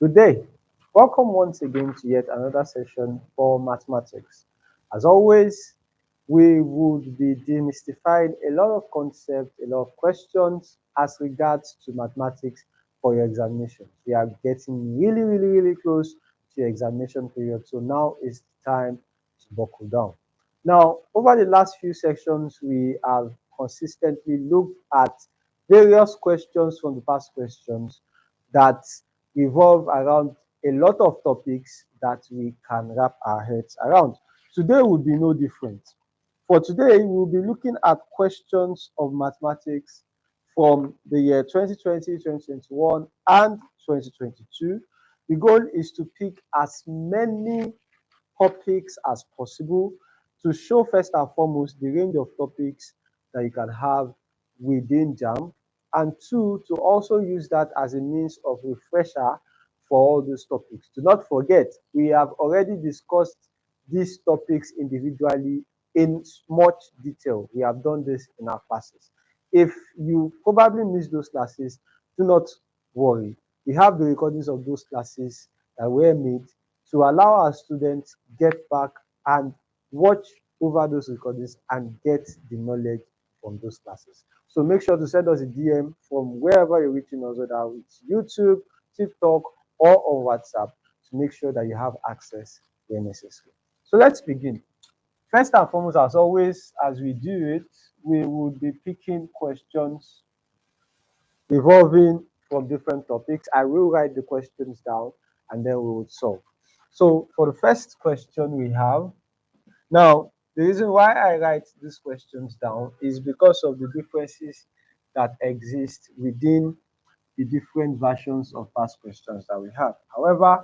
Good day. Welcome once again to yet another session for mathematics. As always, we would be demystifying a lot of concepts, a lot of questions as regards to mathematics for your examination. We are getting really close to your examination period. So now is the time to buckle down. Now, over the last few sections, we have consistently looked at various questions from the past questions that revolve around a lot of topics that we can wrap our heads around. Today will be no different. For today, we'll be looking at questions of mathematics from the year 2020, 2021, and 2022. The goal is to pick as many topics as possible to show first and foremost the range of topics that you can have within Jamb, and two, to also use that as a means of refresher for all those topics. Do not forget, we have already discussed these topics individually in much detail. We have done this in our classes. If you probably missed those classes, do not worry. We have the recordings of those classes that were made to allow our students get back and watch over those recordings and get the knowledge from those classes. So make sure to send us a DM from wherever you're reaching us, whether it's YouTube, TikTok, or on WhatsApp, to make sure that you have access where necessary. So let's begin. First and foremost, as always, as we do it, we will be picking questions revolving from different topics. I will write the questions down and then we will solve. So for the first question we have, now the reason why I write these questions down is because of the differences that exist within the different versions of past questions that we have. However,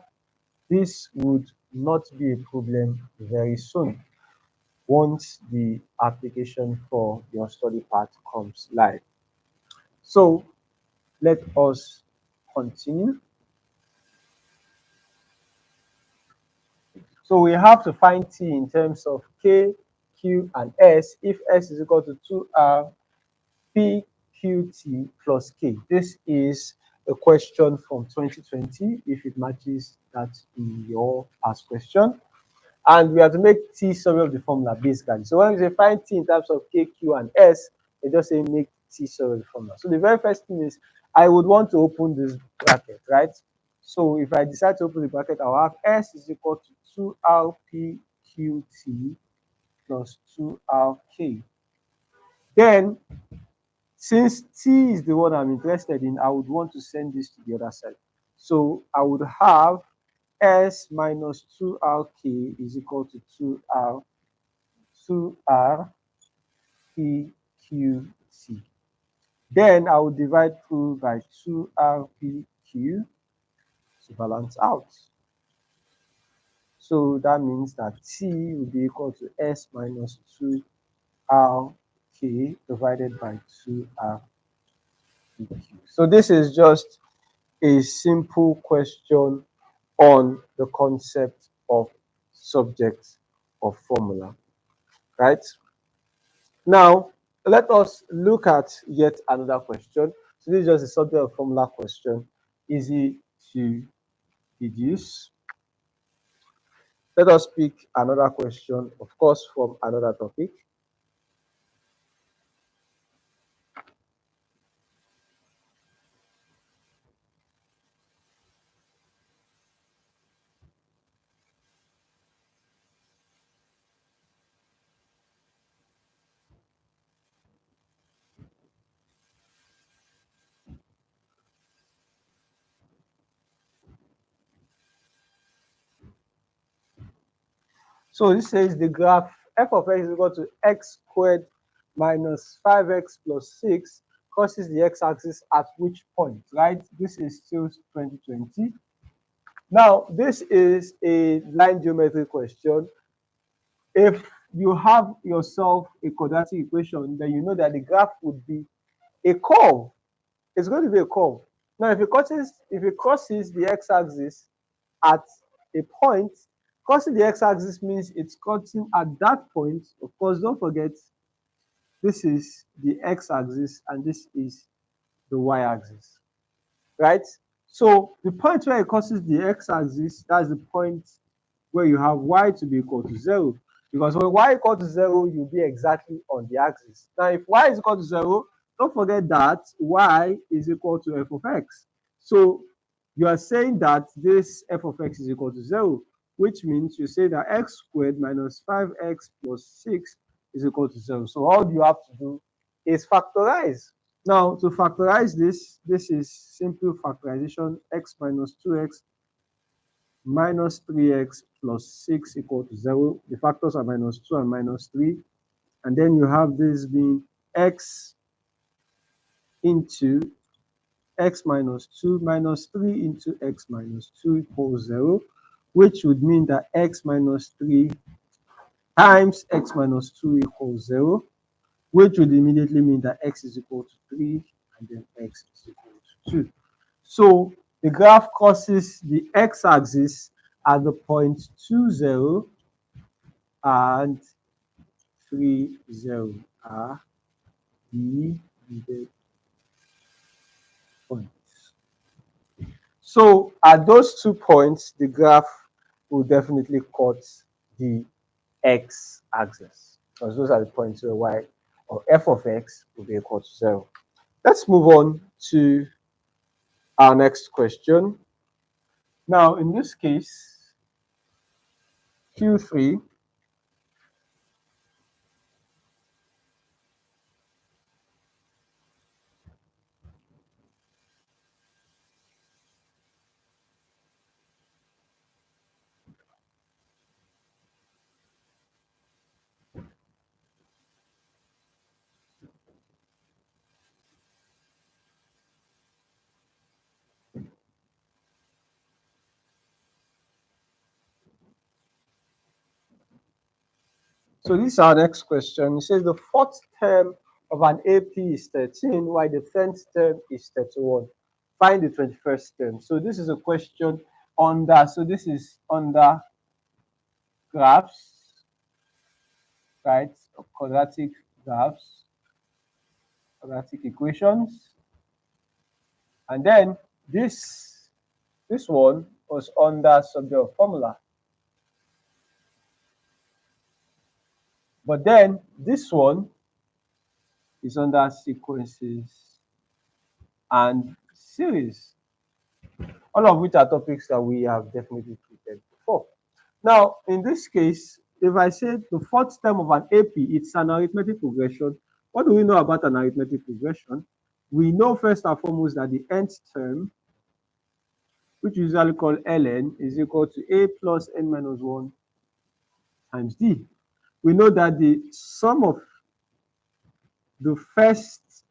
this would not be a problem very soon once the application for your study part comes live. So let us continue. So we have to find T in terms of K, Q, and S if S is equal to 2R P, Q, T plus K. This is a question from 2020 if it matches that in your past question. And we have to make T sorry of the formula basically. So when we say find T in terms of K, Q, and S, they just say make T sorry of the formula. So the very first thing is I would want to open this bracket, right? So if I decide to open the bracket, I'll have S is equal to 2RPQT plus 2RK. Then, since T is the one I'm interested in, I would want to send this to the other side. So I would have S minus 2RK is equal to 2RPQT. Then I will divide through by 2RPQ to balance out. So that means that T will be equal to S minus 2RK divided by 2RPQ. So this is just a simple question on the concept of subject of formula, right? Now, let us look at yet another question. So this is just a subject of formula question, easy to deduce. Let us pick another question, of course, from another topic. So this says the graph f of x is equal to x squared minus 5x plus 6 crosses the x-axis at which point, right? This is still 2020. Now, this is a line geometry question. If you have yourself a quadratic equation, then you know that the graph would be a curve. It's going to be a curve. Now, if it crosses the x-axis at a point, crossing the x-axis means it's crossing at that point. Of course, don't forget, this is the x-axis and this is the y-axis, right? So the point where it crosses the x-axis, that's the point where you have y to be equal to 0. Because when y equal to 0, you'll be exactly on the axis. Now, if y is equal to 0, don't forget that y is equal to f of x. So you are saying that this f of x is equal to 0, which means you say that x squared minus 5x plus 6 is equal to 0. So all you have to do is factorize. Now, to factorize this is simple factorization. X minus 2x minus 3x plus 6 equal to 0. The factors are minus 2 and minus 3. And then you have this being x into x minus 2 minus 3 into x minus 2 equals 0, which would mean that x minus 3 times x minus 2 equals 0, which would immediately mean that x is equal to 3 and then x is equal to 2. So the graph crosses the x-axis at the point 2, 0 and 3, 0 are the needed points. So at those 2 points, the graph will definitely cut the x-axis, because those are the points where y or f of x will be equal to 0. Let's move on to our next question. Now, in this case, Q3, so this is our next question. It says the fourth term of an AP is 13, while the 10th term is 31. Find the 21st term. So this is a question under, so this is under graphs, right? Quadratic graphs, quadratic equations. And then this one was under subject of formula. But then this one is under sequences and series, all of which are topics that we have definitely treated before. Now, in this case, if I say the fourth term of an AP, it's an arithmetic progression. What do we know about an arithmetic progression? We know first and foremost that the nth term, which is usually called ln, is equal to a plus n minus 1 times d. We know that the sum of the first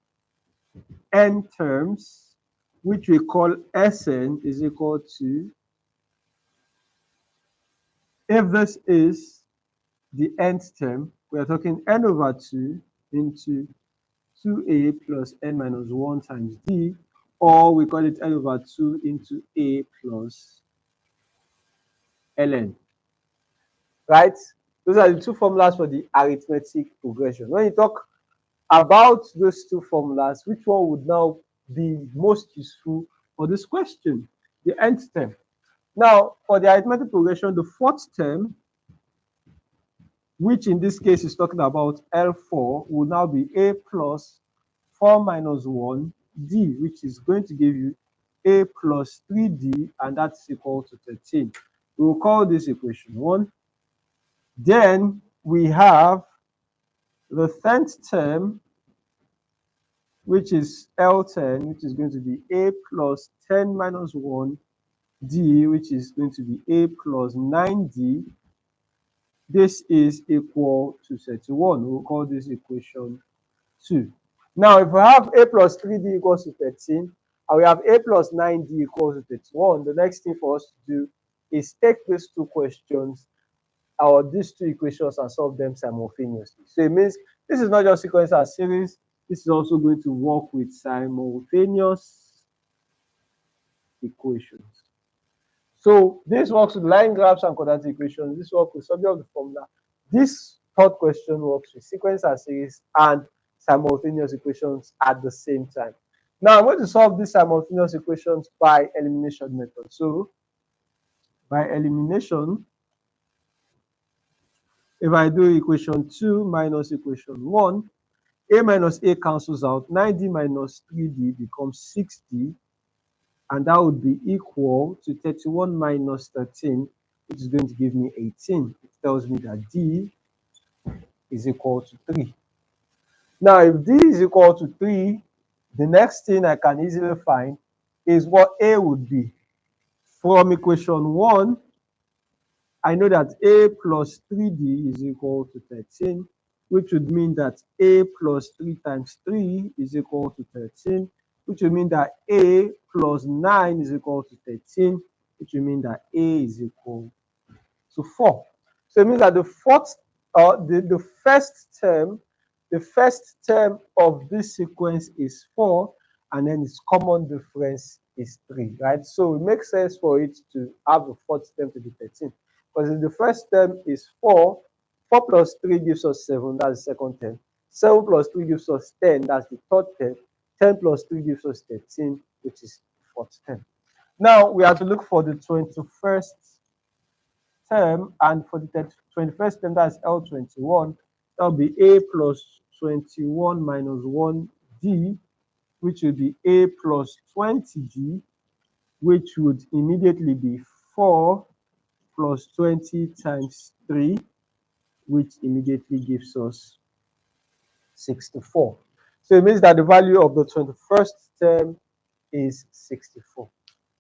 n terms, which we call Sn, is equal to, if this is the nth term, we are talking n over 2 into 2a plus n minus 1 times d, or we call it n over 2 into a plus ln, right? Those are the two formulas for the arithmetic progression. When you talk about those two formulas, which one would now be most useful for this question? The nth term. Now, for the arithmetic progression, the fourth term, which in this case is talking about L4, will now be a plus 4 minus 1 d, which is going to give you a plus 3d, and that's equal to 13. We will call this equation 1. Then we have the 10th term, which is L10, which is going to be a plus 10 minus 1 d, which is going to be a plus 9d. This is equal to 31. We'll call this equation 2. Now, if we have a plus 3d equals to 13, and we have a plus 9d equals to 31, the next thing for us to do is take these two questions or these two equations and solve them simultaneously. So it means this is not just sequence and series, this is also going to work with simultaneous equations. So this works with line graphs and quadratic equations. This works with subject of the formula. This third question works with sequence and series and simultaneous equations at the same time. Now I'm going to solve these simultaneous equations by elimination method. So by elimination, if I do equation 2 minus equation 1, a minus a cancels out. 9d minus 3d becomes 6d, and that would be equal to 31 minus 13, which is going to give me 18. It tells me that d is equal to 3. Now, if d is equal to 3, the next thing I can easily find is what a would be. From equation 1, I know that a plus 3d is equal to 13, which would mean that a plus 3 times 3 is equal to 13, which would mean that a plus 9 is equal to 13, which would mean that a is equal to 4. So it means that the first term of this sequence is 4, and then its common difference is 3, right? So it makes sense for it to have a fourth term to be 13. Because if the first term is 4, 4 plus 3 gives us 7, that's the second term. 7 plus 3 gives us 10, that's the third term. 10 plus 3 gives us 13, which is the fourth term. Now we have to look for the 21st term, and for the 21st term, that's L21, that'll be a plus 21 minus 1d, which would be a plus 20d, which would immediately be 4 plus 20 times 3, which immediately gives us 64. So it means that the value of the 21st term is 64.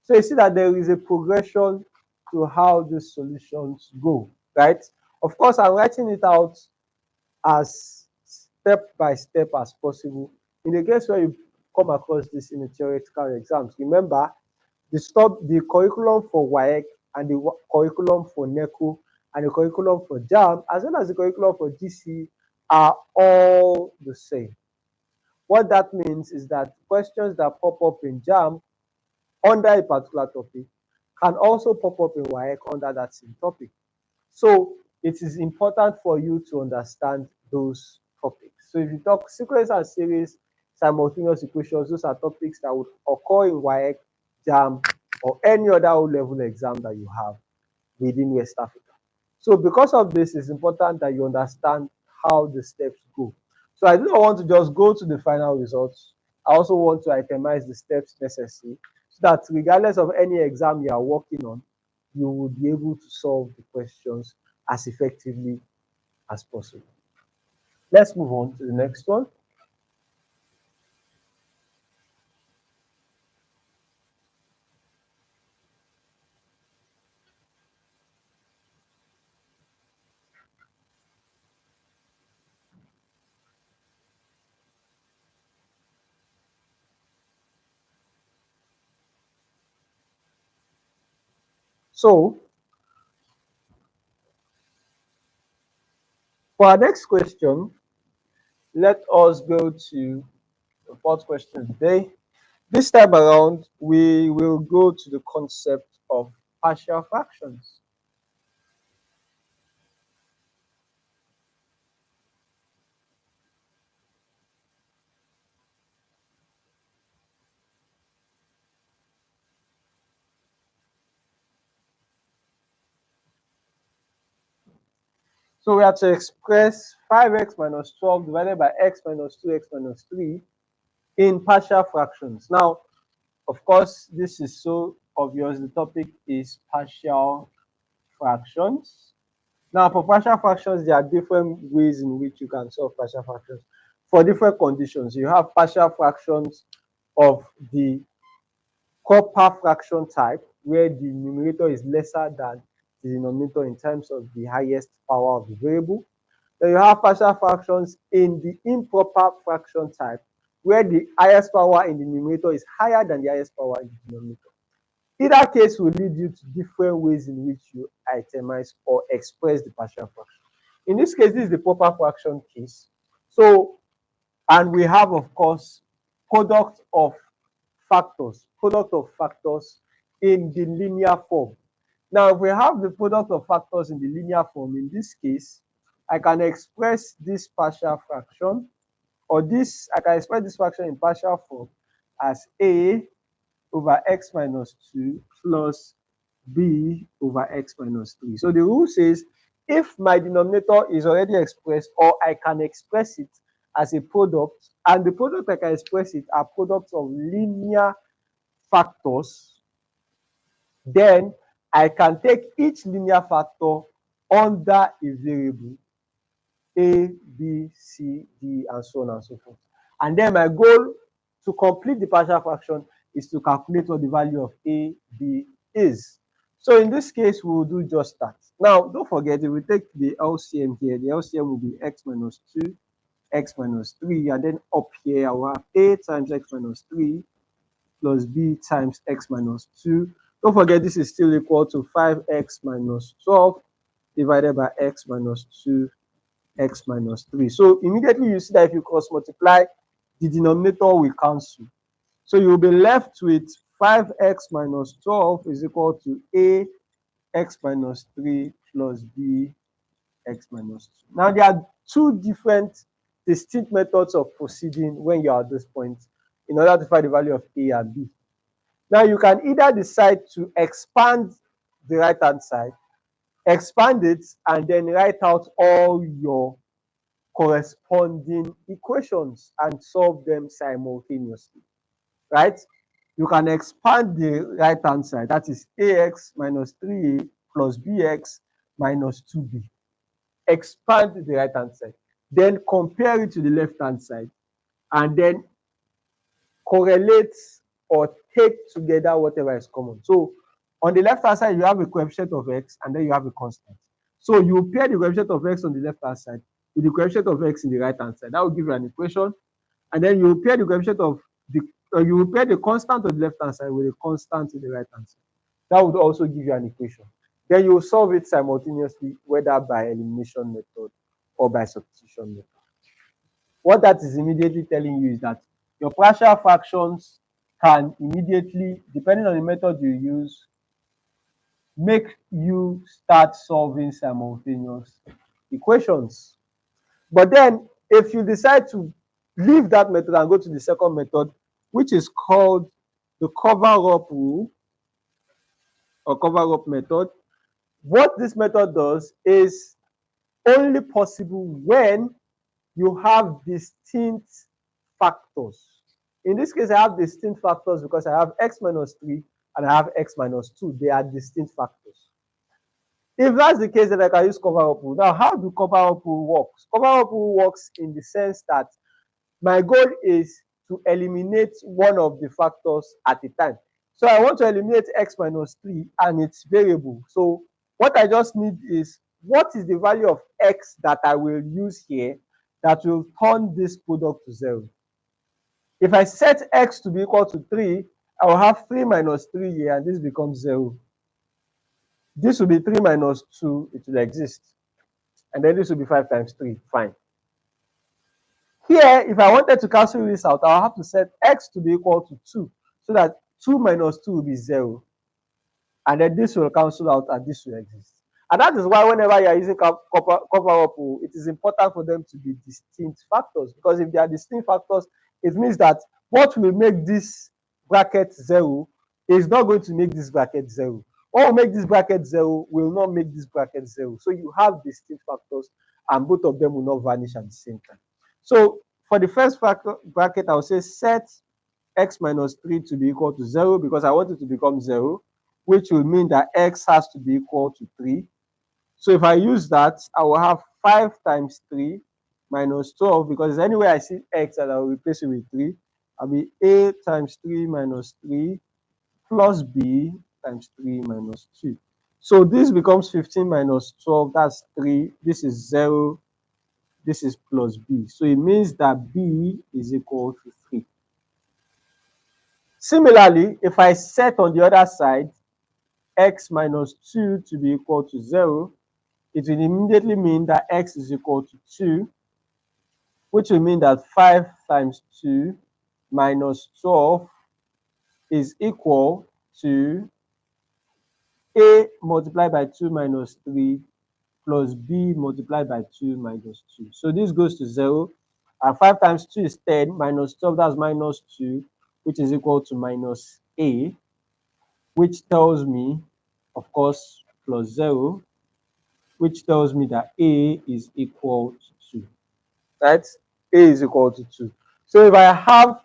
So you see that there is a progression to how the solutions go, right? Of course, I'm writing it out as step by step as possible. In the case where you come across this in the theoretical exams, remember the curriculum for Waec and the curriculum for Neco and the curriculum for Jamb, as well as the curriculum for GC, are all the same. What that means is that questions that pop up in Jamb under a particular topic can also pop up in Waec under that same topic. So it is important for you to understand those topics. So if you talk sequence and series, simultaneous equations, those are topics that would occur in Waec, Jamb, or any other O-level exam that you have within West Africa. So because of this, it's important that you understand how the steps go. So I do not want to just go to the final results. I also want to itemize the steps necessary so that regardless of any exam you are working on, you will be able to solve the questions as effectively as possible. Let's move on to the next one. So for our next question, let us go to the fourth question today. This time around, we will go to the concept of partial fractions. So we have to express 5x minus 12 divided by x minus 2x minus 3 in partial fractions. Now, of course, this is so obvious. The topic is partial fractions. Now, for partial fractions, there are different ways in which you can solve partial fractions for different conditions. You have partial fractions of the copper fraction type, where the numerator is lesser than the denominator in terms of the highest power of the variable. Then you have partial fractions in the improper fraction type, where the highest power in the numerator is higher than the highest power in the denominator. Either case will lead you to different ways in which you itemize or express the partial fraction. In this case, this is the proper fraction case. So, and we have, of course, product of factors in the linear form. Now, if we have the product of factors in the linear form, in this case, I can express this partial fraction, or this, I can express this fraction in partial form as a over x minus 2 plus b over x minus 3. So the rule says if my denominator is already expressed, or I can express it as a product, and the product I can express it are products of linear factors, then I can take each linear factor under a variable a, b, c, d, and so on and so forth. And then my goal to complete the partial fraction is to calculate what the value of a, b is. So in this case, we will do just that. Now, don't forget, if we take the LCM here, the LCM will be x minus 2, x minus 3, and then up here, I will have a times x minus 3 plus b times x minus 2. Don't forget, this is still equal to 5x minus 12 divided by x minus 2 x minus 3. So immediately you see that if you cross multiply, the denominator will cancel. So you'll be left with 5x minus 12 is equal to a x minus 3 plus b x minus 2. Now there are two different distinct methods of proceeding when you are at this point in order to find the value of a and b. Now you can either decide to expand the right hand side, expand it, and then write out all your corresponding equations and solve them simultaneously, right? You can expand the right hand side, that is ax minus 3a plus bx minus 2b. Expand the right hand side, then compare it to the left hand side, and then correlate or take together whatever is common. So on the left hand side, you have a coefficient of x, and then you have a constant. So you pair the coefficient of x on the left hand side with the coefficient of x in the right hand side. That will give you an equation. And then you pair the coefficient of the you pair the constant on the left hand side with the constant in the right hand side. That would also give you an equation. Then you will solve it simultaneously, whether by elimination method or by substitution method. What that is immediately telling you is that your partial fractions can immediately, depending on the method you use, make you start solving simultaneous equations. But then if you decide to leave that method and go to the second method, which is called the cover-up rule or cover-up method, what this method does is only possible when you have distinct factors. In this case, I have distinct factors because I have x minus 3 and I have x minus 2. They are distinct factors. If that's the case, then I can use cover-up rule. Now, how do cover-up rule work? Cover-up rule works in the sense that my goal is to eliminate one of the factors at a time. So I want to eliminate x minus 3 and its variable. So what I just need is, what is the value of x that I will use here that will turn this product to 0? If I set x to be equal to 3, I will have 3 minus 3 here, and this becomes 0. This will be 3 minus 2, it will exist. And then this will be 5 times 3, fine. Here, if I wanted to cancel this out, I'll have to set x to be equal to 2, so that 2 minus 2 will be 0. And then this will cancel out and this will exist. And that is why whenever you are using cover-up, it is important for them to be distinct factors, because if they are distinct factors, it means that what will make this bracket 0 is not going to make this bracket 0. What will make this bracket 0 will not make this bracket 0. So you have distinct factors, and both of them will not vanish at the same time. So for the first bracket, I will say set x minus 3 to be equal to 0, because I want it to become 0, which will mean that x has to be equal to 3. So if I use that, I will have 5 times 3 minus 12, because anywhere I see x, and I will replace it with 3. I'll be a times 3 minus 3 plus b times 3 minus 2. So this becomes 15 minus 12, that's 3. This is 0. This is plus b. So it means that b is equal to 3. Similarly, if I set on the other side x minus 2 to be equal to 0, it will immediately mean that x is equal to 2, which will mean that 5 times 2 minus 12 is equal to a multiplied by 2 minus 3 plus b multiplied by 2 minus 2. So this goes to 0. And 5 times 2 is 10, minus 12, that's minus 2, which is equal to minus a, which tells me, of course, plus 0, which tells me that a is equal to 2, right? A is equal to 2. So if I have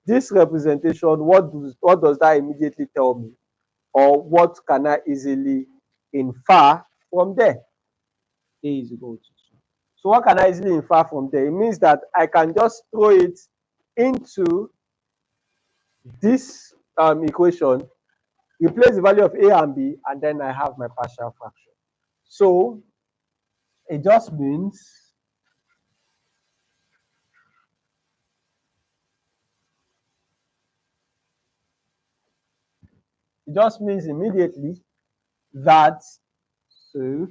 this representation, what does that immediately tell me? Or what can I easily infer from there? A is equal to 2. So what can I easily infer from there? It means that I can just throw it into this equation, replace the value of a and b, and then I have my partial fraction. So it just means immediately that, so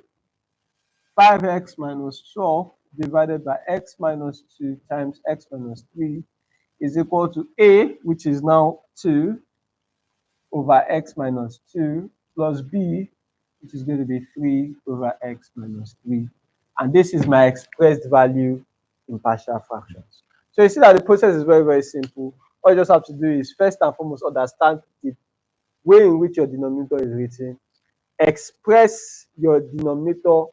5x minus 12 divided by x minus 2 times x minus 3 is equal to a, which is now 2 over x minus 2, plus b, which is going to be 3 over x minus 3. And this is my expressed value in partial fractions. So you see that the process is very, very simple. All you just have to do is first and foremost understand the way in which your denominator is written, express your denominator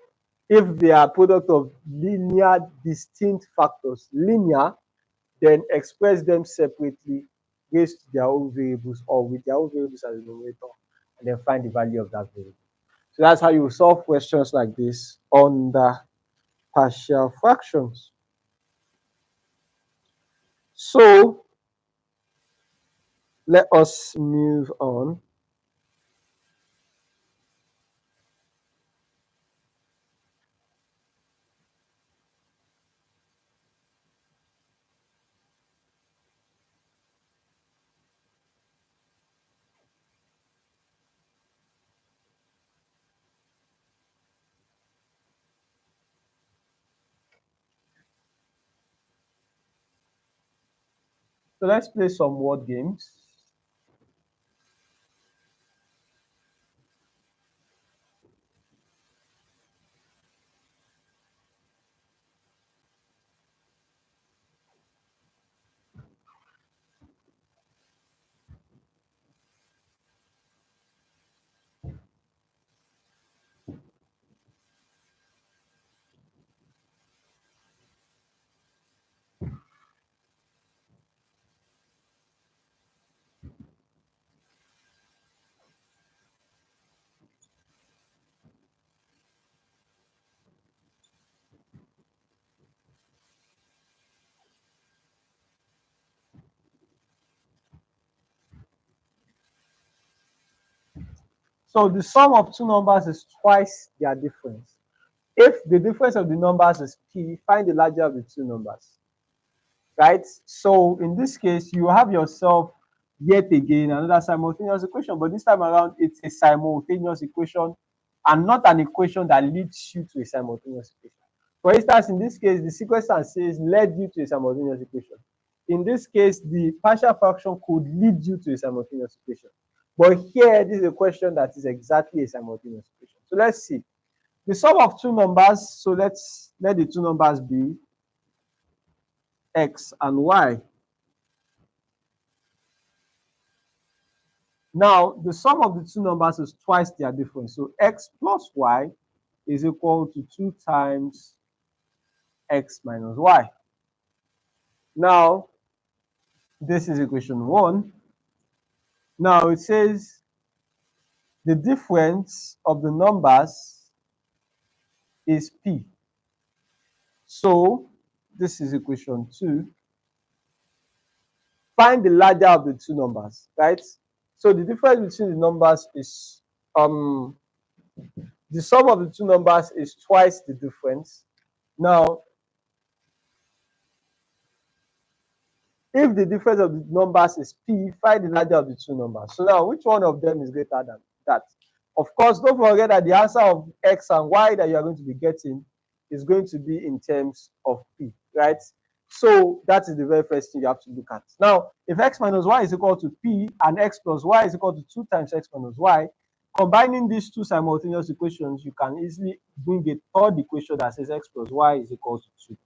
if they are product of linear distinct factors, linear, then express them separately, raised to their own variables or with their own variables as a denominator, and then find the value of that variable. So that's how you solve questions like this under partial fractions. So let us move on. So let's play some word games. So the sum of two numbers is twice their difference. If the difference of the numbers is p, find the larger of the two numbers, right? So in this case, you have yourself yet again another simultaneous equation, but this time around it's a simultaneous equation and not an equation that leads you to a simultaneous equation. For instance, in this case, the sequence says led you to a simultaneous equation. In this case, the partial fraction could lead you to a simultaneous equation. But here, this is a question that is exactly a simultaneous equation. So let's see. The sum of two numbers, so let the two numbers be x and y. Now, the sum of the two numbers is twice their difference. So x plus y is equal to 2 times x minus y. Now, this is equation 1. Now, it says the difference of the numbers is p. So, this is equation 2. Find the larger of the two numbers, right? So, the difference between the numbers is the sum of the two numbers is twice the difference. Now, if the difference of the numbers is p, find the larger of the two numbers. So now, which one of them is greater than that? Of course, don't forget that the answer of x and y that you are going to be getting is going to be in terms of p, right? So that is the very first thing you have to look at. Now, if x minus y is equal to p and x plus y is equal to 2 times x minus y, combining these two simultaneous equations, you can easily bring a third equation that says x plus y is equal to 2p.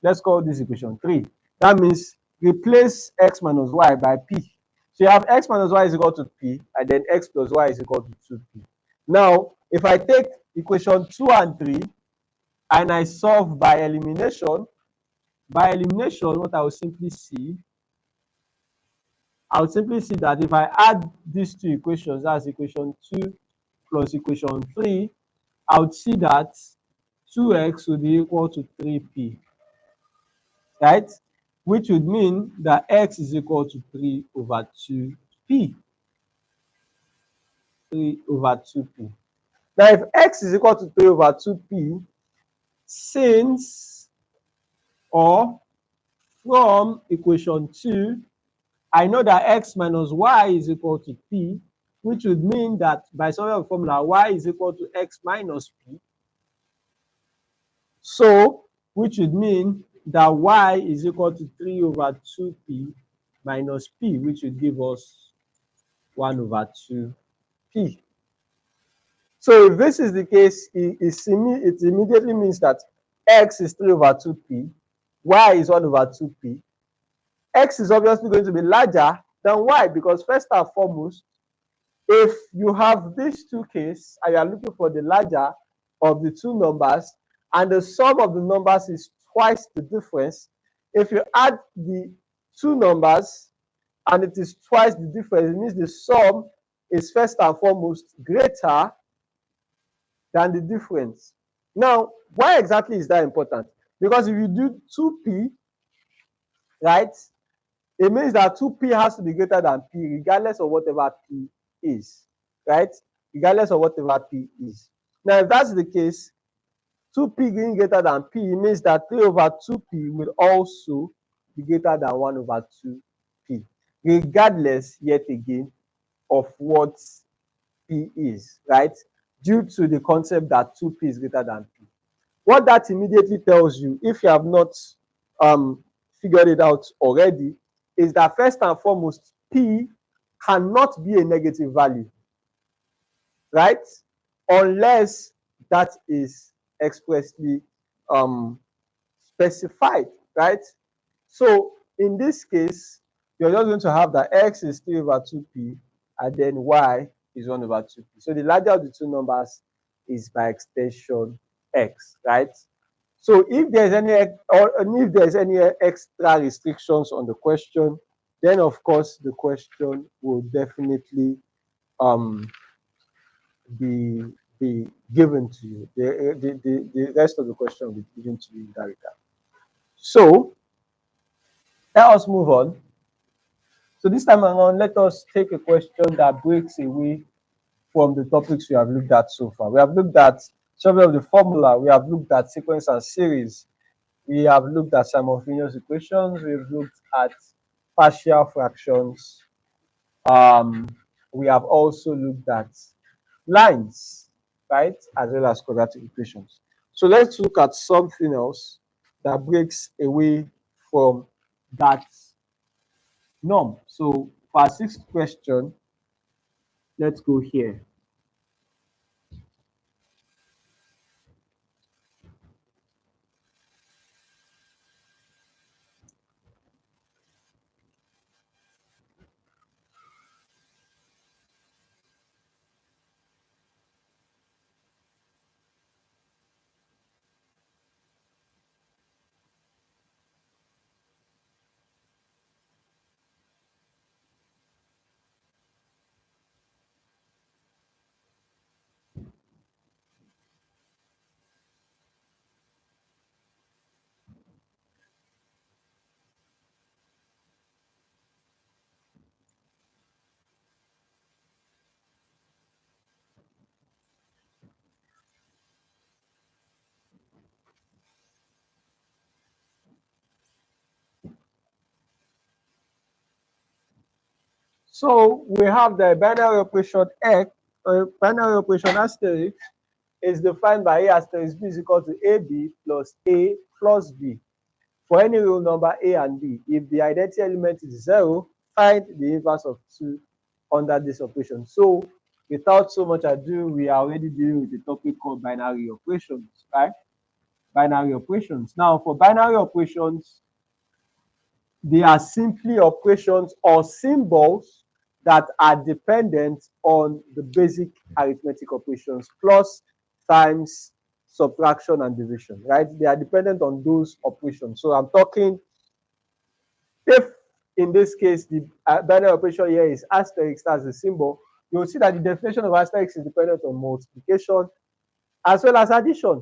Let's call this equation 3. That means replace x minus y by p. So you have x minus y is equal to p, and then x plus y is equal to 2p. Now, if I take equation 2 and 3, and I solve by elimination, what I will simply see, that if I add these two equations, that's equation 2 plus equation 3, I would see that 2x would be equal to 3p, right? Which would mean that x is equal to 3 over 2p. 3 over 2p. Now, if x is equal to 3 over 2p, since or from equation 2, I know that x minus y is equal to p, which would mean that by solving the formula, y is equal to x minus p. So, which would mean that y is equal to 3 over 2p minus p, which would give us 1 over 2p. So if this is the case, it immediately means that x is 3 over 2p, y is 1 over 2p. X is obviously going to be larger than y, because first and foremost, if you have these two cases and you are looking for the larger of the two numbers, and the sum of the numbers is twice the difference, if you add the two numbers and it is twice the difference, it means the sum is first and foremost greater than the difference. Now, why exactly is that important? Because if you do 2p, right, it means that 2p has to be greater than p regardless of whatever p is, right? Regardless of whatever p is. Now, if that's the case, 2p being greater than p means that 3 over 2p will also be greater than 1 over 2p, regardless, yet again, of what p is, right? Due to the concept that 2p is greater than p. What that immediately tells you, if you have not figured it out already, is that first and foremost, p cannot be a negative value, right? Unless that is expressly specified, right? So in this case, you're just going to have that x is 3 over 2p, and then y is 1 over 2p. So the larger of the two numbers is by extension x, right? So if there's any extra restrictions on the question, then of course the question will definitely be given to you. The rest of the question will be given to you in that regard. So let us move on. So this time around, let us take a question that breaks away from the topics we have looked at so far. We have looked at several of the formula. We have looked at sequence and series. We have looked at simultaneous equations. We've looked at partial fractions. We have also looked at lines, right, as well as quadratic equations. So let's look at something else that breaks away from that norm. So for our sixth question, let's go here. So we have the binary operation x, binary operation asterisk is defined by a asterisk b is equal to ab plus a plus b for any real number a and b. If the identity element is 0, find the inverse of 2 under this operation. So without so much ado, we are already dealing with a topic called binary operations, right? Binary operations. Now for binary operations, they are simply operations or symbols that are dependent on the basic arithmetic operations, plus, times, subtraction, and division, right? They are dependent on those operations. So I'm talking, if in this case the binary operation here is asterisk as the symbol, you'll see that the definition of asterisk is dependent on multiplication as well as addition,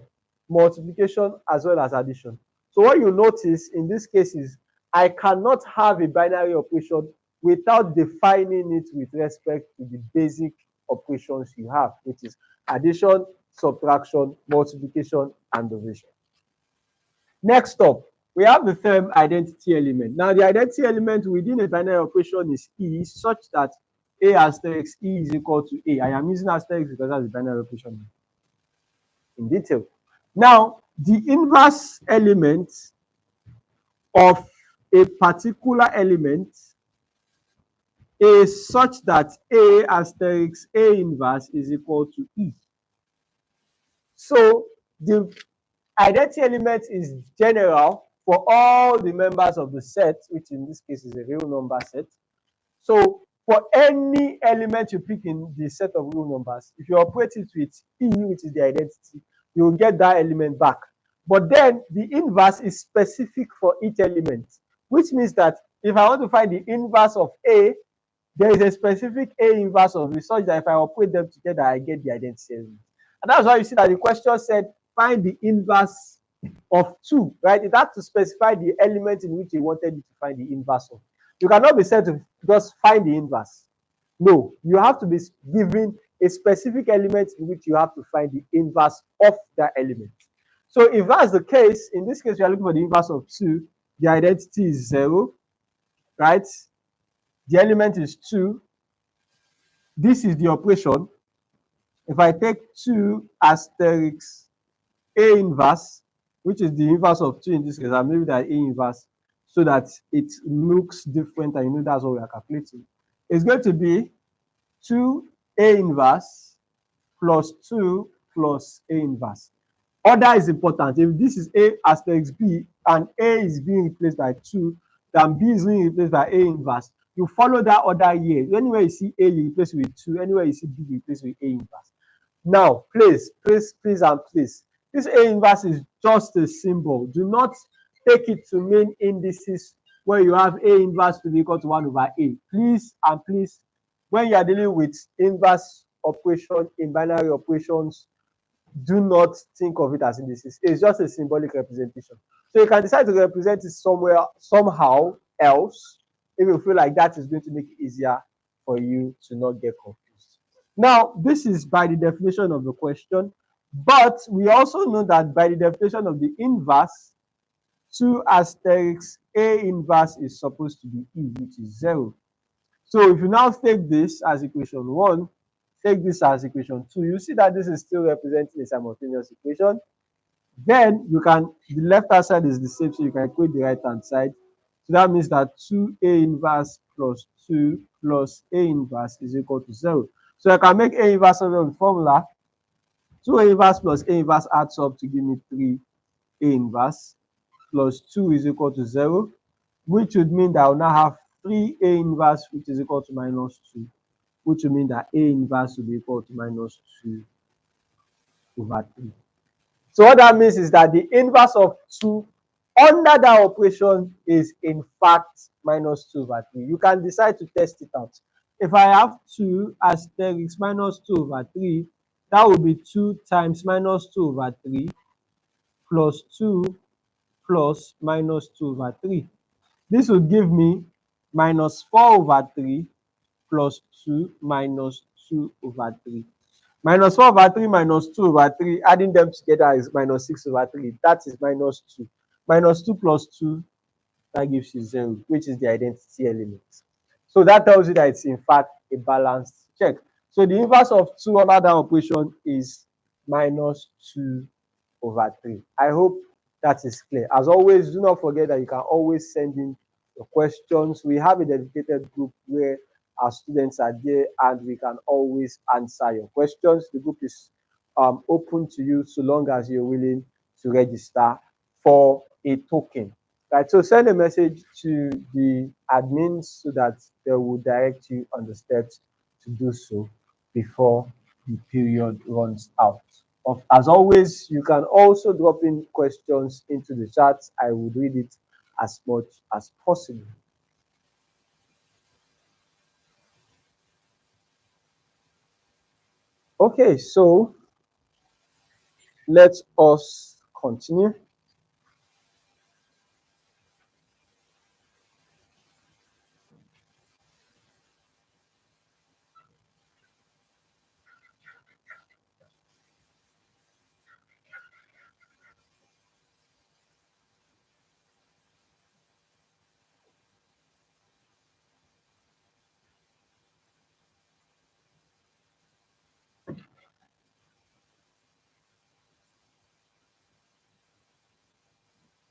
multiplication as well as addition. So what you notice in this case is I cannot have a binary operation without defining it with respect to the basic operations you have, which is addition, subtraction, multiplication, and division. Next up, we have the term identity element. Now, the identity element within a binary operation is E, such that A asterisk E is equal to A. I am using asterisk because that's the binary operation in detail. Now, the inverse element of a particular element is such that A asterisk A inverse is equal to E. So the identity element is general for all the members of the set, which in this case is a real number set. So for any element you pick in the set of real numbers, if you operate it with E, which is the identity, you will get that element back. But then the inverse is specific for each element, which means that if I want to find the inverse of A, there is a specific A inverse of it, such that if I operate them together, I get the identity element. And that's why you see that the question said, find the inverse of 2, right? It had to specify the element in which you wanted you to find the inverse of. You cannot be said to just find the inverse. No, you have to be given a specific element in which you have to find the inverse of that element. So if that's the case, in this case, we are looking for the inverse of 2, the identity is 0, right? The element is 2. This is the operation. If I take 2 asterisk A inverse, which is the inverse of 2 in this case, I'm leaving that A inverse so that it looks different and you know that's what we are calculating. It's going to be 2 A inverse plus 2 plus A inverse. Order is important. If this is A asterisk B and A is being replaced by 2, then B is being replaced by A inverse, you follow that order here. Anywhere you see A, you replace with 2. Anywhere you see B, you replace with A inverse. Now, please, and please. This A inverse is just a symbol. Do not take it to mean indices where you have A inverse to be equal to 1 over A. Please and please, when you are dealing with inverse operation in binary operations, do not think of it as indices. It's just a symbolic representation. So you can decide to represent it somewhere, somehow else, if you feel like that is going to make it easier for you to not get confused. Now, this is by the definition of the question, but we also know that by the definition of the inverse, 2 asterisk A inverse is supposed to be E, which is 0. So if you now take this as equation 1, take this as equation 2, you see that this is still representing a simultaneous equation. Then you can, the left hand side is the same, so you can equate the right hand side. So that means that 2A inverse plus 2 plus A inverse is equal to 0. So I can make A inverse of the formula. 2A inverse plus A inverse adds up to give me 3A inverse plus 2 is equal to 0, which would mean that I will now have 3A inverse, which is equal to minus 2, which would mean that A inverse will be equal to minus 2 over 3. So what that means is that the inverse of 2 under that operation is in fact minus 2 over 3. You can decide to test it out. If I have 2 asterisk minus 2 over 3, that will be 2 times minus 2 over 3 plus 2 plus minus 2 over 3. This will give me minus 4 over 3 plus 2 minus 2 over 3. Minus 4 over 3 minus 2 over 3, adding them together is minus 6 over 3. That is minus 2. Minus 2 plus 2, that gives you 0, which is the identity element. So that tells you that it's in fact a balanced check. So the inverse of 2 under that operation is minus 2 over 3. I hope that is clear. As always, do not forget that you can always send in your questions. We have a dedicated group where our students are there and we can always answer your questions. The group is open to you so long as you're willing to register for a token, Right, so send a message to the admins so that they will direct you on the steps to do so before the period runs out. As always, you can also drop in questions into the chat. I will read it as much as possible. Okay, so let us continue.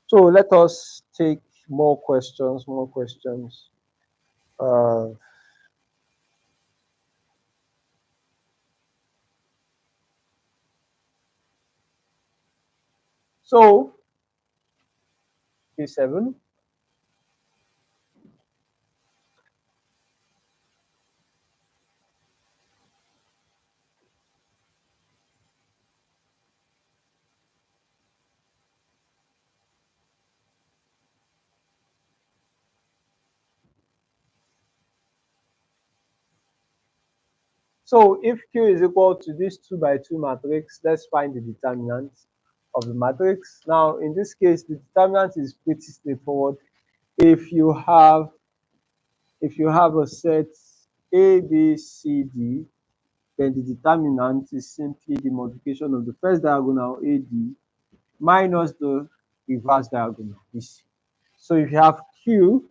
So let us take more questions, more questions. Uh, so, P7. So if Q is equal to this 2 by 2 matrix, let's find the determinant of the matrix. Now, in this case, the determinant is pretty straightforward. If you have a set A, B, C, D, then the determinant is simply the multiplication of the first diagonal AD minus the reverse diagonal BC. So if you have Q,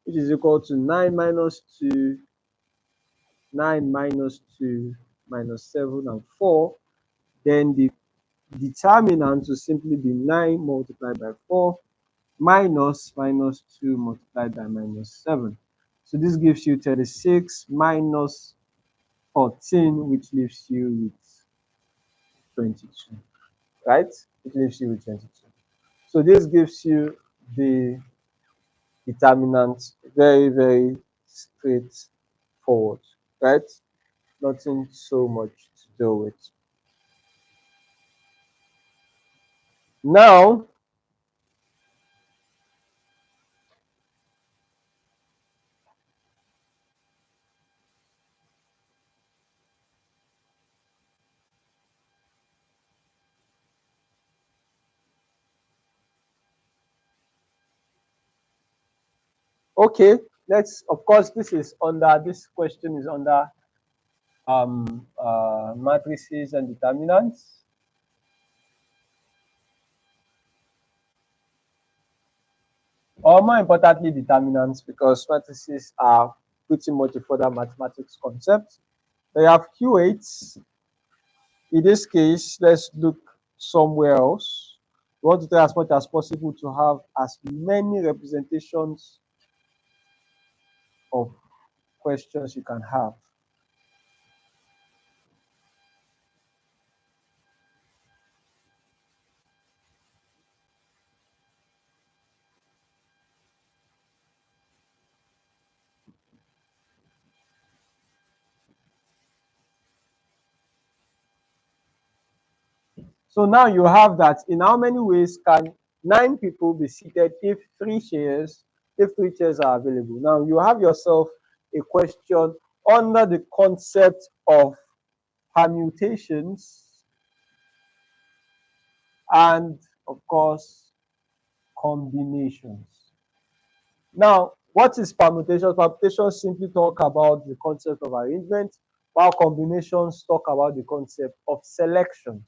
which is equal to 9 minus 2, 9 minus 2 minus 7 and 4, then the determinant will simply be 9 multiplied by 4 minus 2 multiplied by minus 7. So this gives you 36 minus 14, which leaves you with 22, right? It leaves you with 22. So this gives you the determinant, very, very straightforward, right? Nothing so much to do with. Now, okay, let's, of course, this question is under matrices and determinants. Or more importantly, determinants, because matrices are pretty much a further mathematics concept. They have Q8s. In this case, let's look somewhere else. We want to try as much as possible to have as many representations of questions you can have. So now you have that. In how many ways can 9 people be seated if 3 chairs are available? Now you have yourself a question under the concept of permutations and, of course, combinations. Now, what is permutation? Permutations simply talk about the concept of arrangement, while combinations talk about the concept of selections.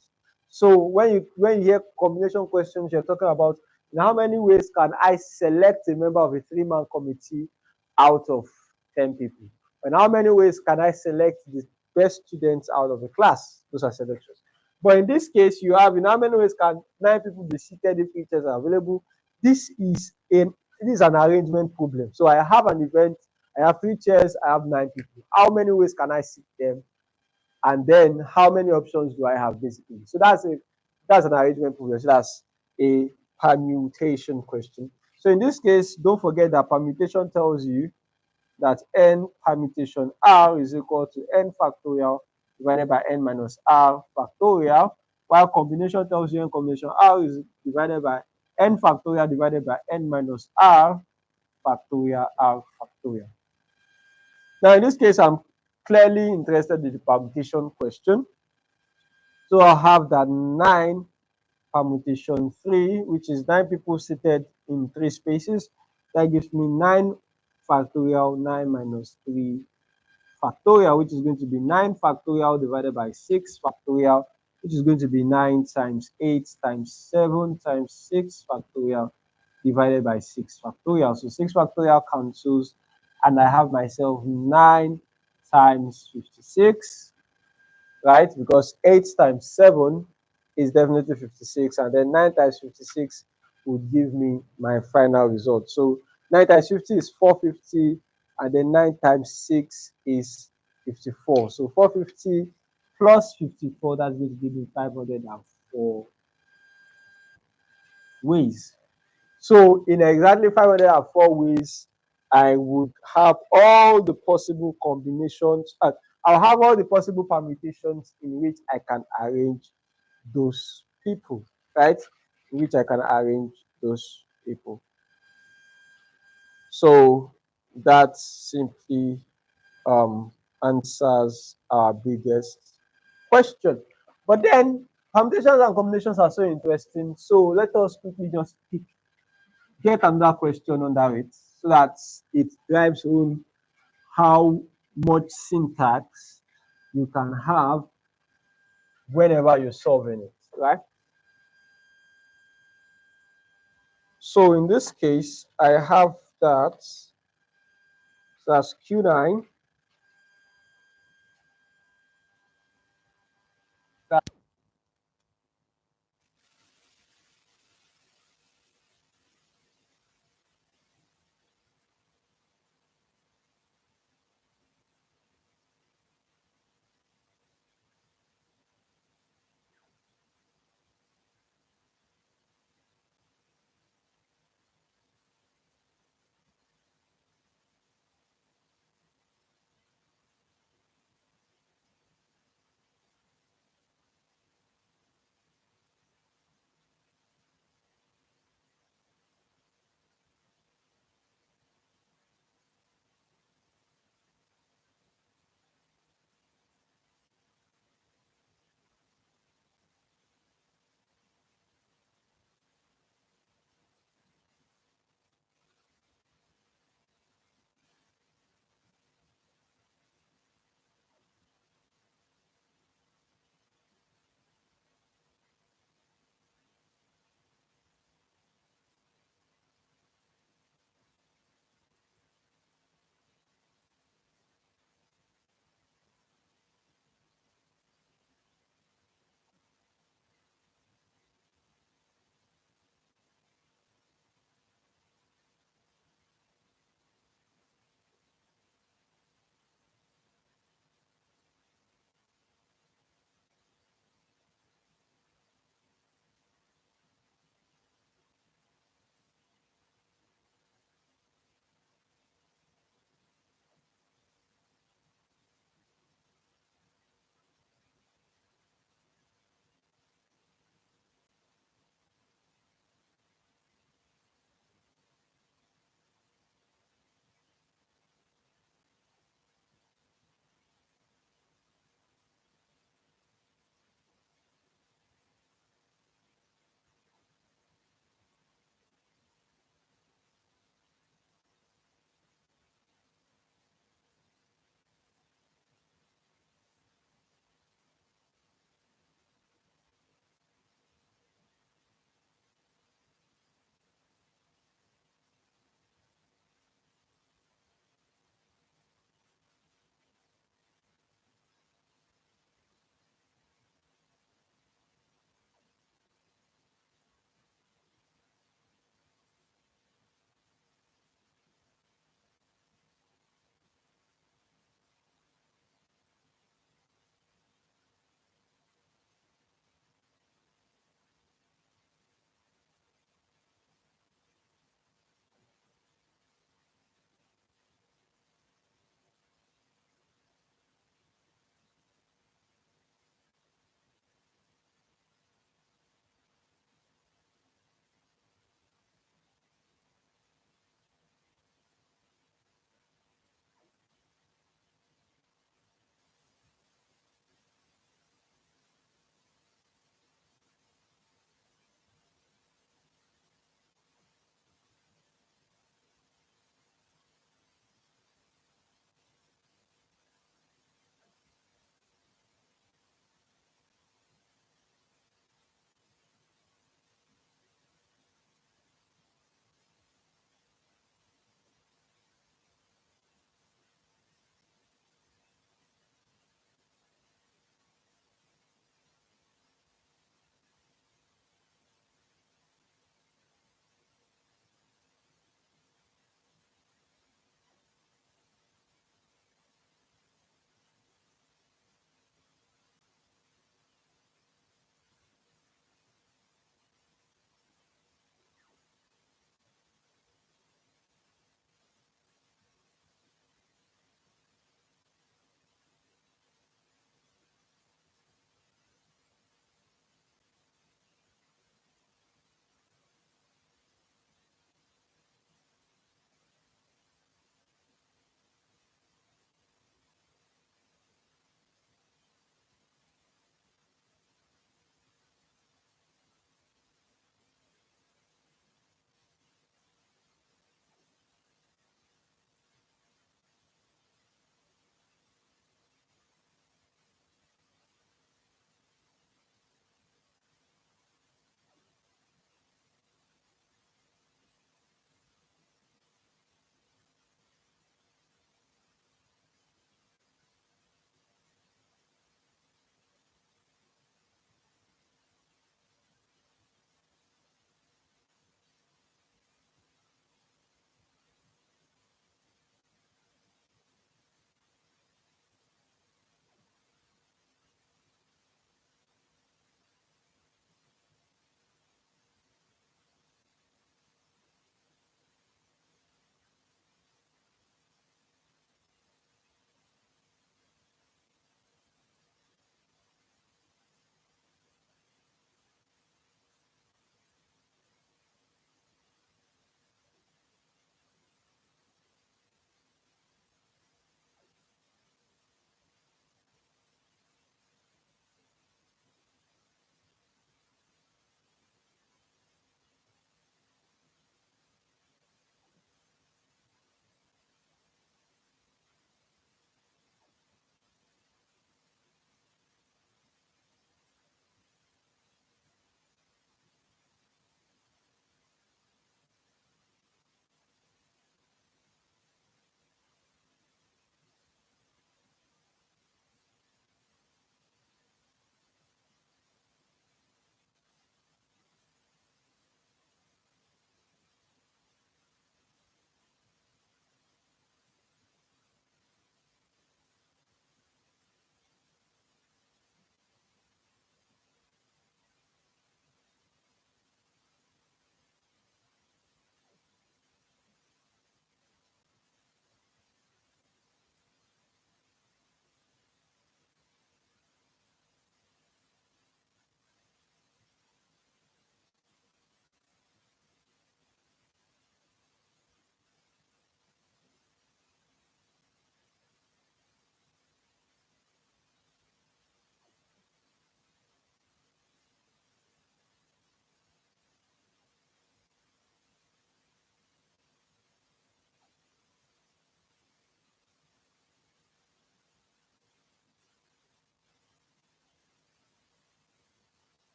So when you hear combination questions, you're talking about in how many ways can I select a member of a 3-man committee out of 10 people? And how many ways can I select the best students out of the class? Those are selections. But in this case, you have in how many ways can 9 people be seated if each chairs are available? This is an arrangement problem. So I have an event, I have 3 chairs, I have 9 people. How many ways can I seat them? And then how many options do I have basically? So that's an arrangement problem. So that's a permutation question. So in this case, don't forget that permutation tells you that n permutation r is equal to n factorial divided by n minus r factorial, while combination tells you n combination r is divided by n factorial divided by n minus r factorial r factorial. Now, in this case, I'm clearly interested in the permutation question. So I'll have that 9 permutation 3, which is 9 people seated in 3 spaces. That gives me 9 factorial 9 minus 3 factorial, which is going to be 9 factorial divided by 6 factorial, which is going to be 9 times 8 times 7 times 6 factorial divided by 6 factorial. So 6 factorial cancels, and I have myself 9 times 56, right? Because 8 times 7 is definitely 56, and then 9 times 56 would give me my final result. So 9 times 50 is 450, and then 9 times 6 is 54. So 450 plus 54, that's going to give me 504 ways. So in exactly 504 ways, I would have all the possible combinations. I'll have all the possible permutations in which I can arrange those people, right? In which I can arrange those people. So that simply answers our biggest question. But then permutations and combinations are so interesting. So let us quickly just get another question under it so that it drives home how much syntax you can have whenever you're solving it, right? So in this case, I have that, that's Q9.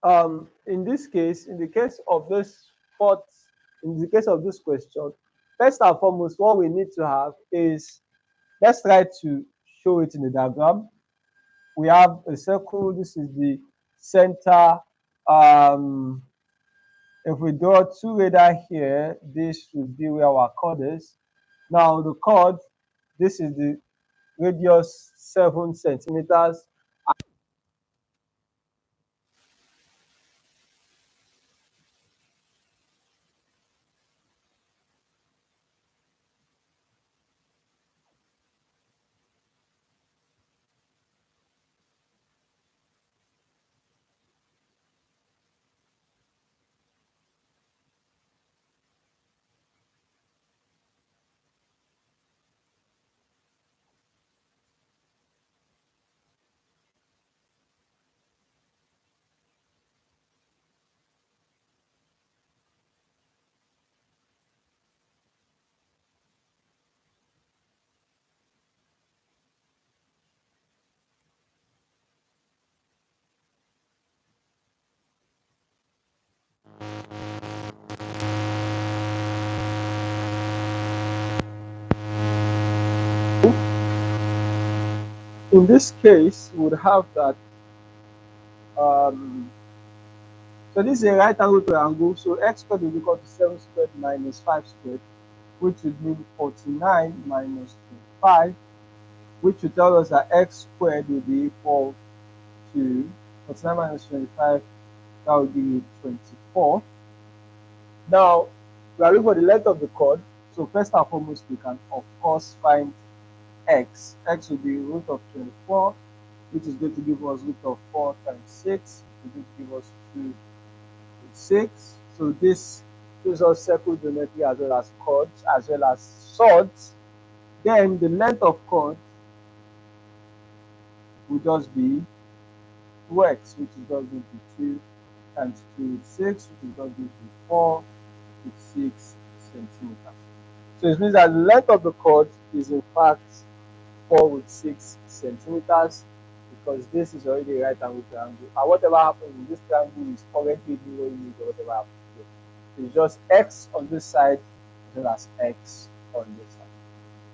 In this case, in the case of this fourth, in the case of this question, first and foremost, what we need to have is, let's try to show it in the diagram. We have a circle. This is the center. Um, if we draw two radar here, this would be where our chord is. Now the chord, this is the radius 7 centimeters. In this case, we would have that. Um, so this is a right angle triangle. So x squared will be equal to 7 squared minus 5 squared, which would mean 49 minus 25, which would tell us that x squared will be equal to 49 minus 25, that would be 24. Now, we are looking for the length of the chord. So first and foremost, we can of course find x. X will be root of 24, which is going to give us root of 4 times 6, which is going to give us 2 6. So this gives us circle geometry as well as chords as well as swords. Then the length of chord will just be 2x, which is just going to be 2 times 2 is 6, which is just going to be 4 with 6 centimeters. So it means that the length of the chord is in fact 4 with 6 centimeters, because this is already a right angle triangle. And whatever happens in this triangle is already the way you need, or whatever happens here. It's just x on this side as well as x on this side.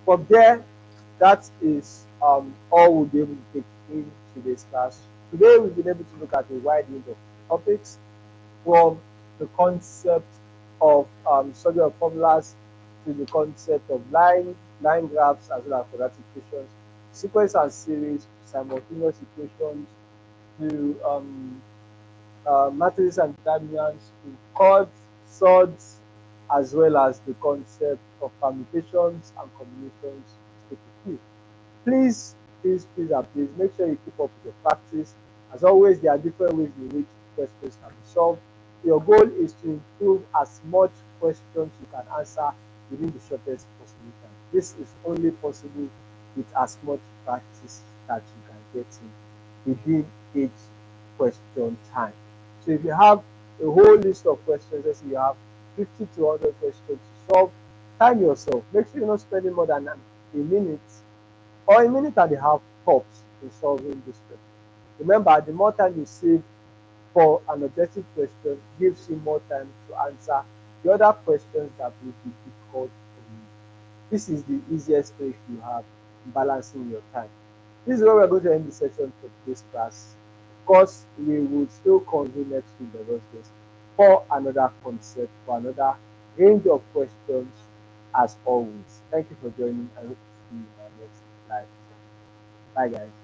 From there, that is all we'll be able to take in today's class. Today, we've been able to look at a wide range of topics, from the concept of study of formulas to the concept of line graphs as well as quadratic equations, sequence and series, simultaneous equations, to matrices and determinants, to chords, swords, as well as the concept of permutations and combinations. Please, please make sure you keep up with the practice. As always, there are different ways in which questions can be solved. Your goal is to improve as much questions you can answer within the shortest possible time. This is only possible with as much practice that you can get in within each question time. So if you have a whole list of questions, let's say you have 50 to 100 questions to solve, time yourself. Make sure you're not spending more than a minute or a minute and a half tops in solving this question. Remember, the more time you save for an objective question gives you more time to answer the other questions that will be difficult for you. This is the easiest way you have in balancing your time. This is where we're going to end the session for this class. Of course, we will still convene next week, the Thursdays, for another concept, for another range of questions as always. Thank you for joining. I hope to see you in our next live. Bye, guys.